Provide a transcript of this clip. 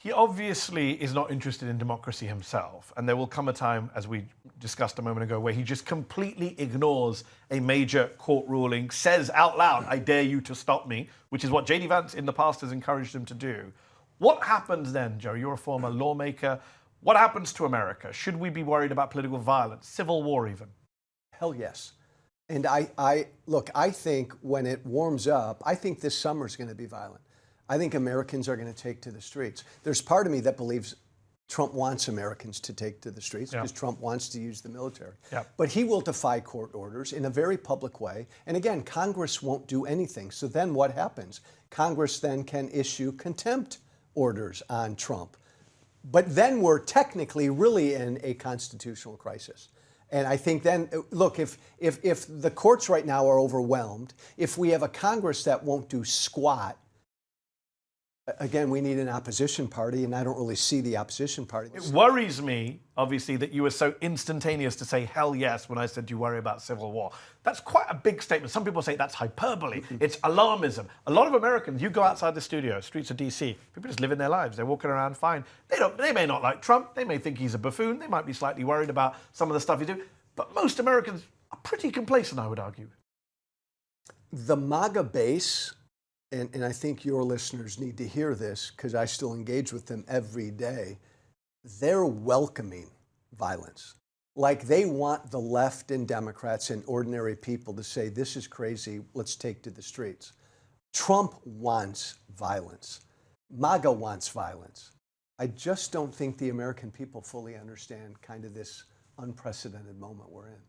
He obviously is not interested in democracy himself, and there will come a time, as we discussed a moment ago, where he just completely ignores a major court ruling, says out loud, "I dare you to stop me," which is what J.D. Vance in the past has encouraged him to do. What happens then, Joe? You're a former lawmaker. What happens to America? Should we be worried about political violence, civil war even? Hell yes. And look, I think when it warms up, I think this summer is going to be violent. I think Americans are going to take to the streets. There's part of me that believes Trump wants Americans to take to the streets because Trump wants to use the military. But he will defy court orders in a very public way. And again, Congress won't do anything. So then what happens? Congress then can issue contempt orders on Trump. But then we're technically really in a constitutional crisis. And I think then, look, if the courts right now are overwhelmed, if we have a Congress that won't do squat, again, we need an opposition party, and I don't really see the opposition party. It worries me, obviously, that you were so instantaneous to say hell yes when I said you worry about civil war. That's quite a big statement. Some people say that's hyperbole. It's alarmism. A lot of Americans, you go outside the studio, streets of DC, people just living their lives. They're walking around fine. They may not like Trump. They may think he's a buffoon. They might be slightly worried about some of the stuff he do. But most Americans are pretty complacent, I would argue. The MAGA base, and I think your listeners need to hear this because I still engage with them every day, they're welcoming violence. Like they want the left and Democrats and ordinary people to say, this is crazy, let's take to the streets. Trump wants violence. MAGA wants violence. I just don't think the American people fully understand kind of this unprecedented moment we're in.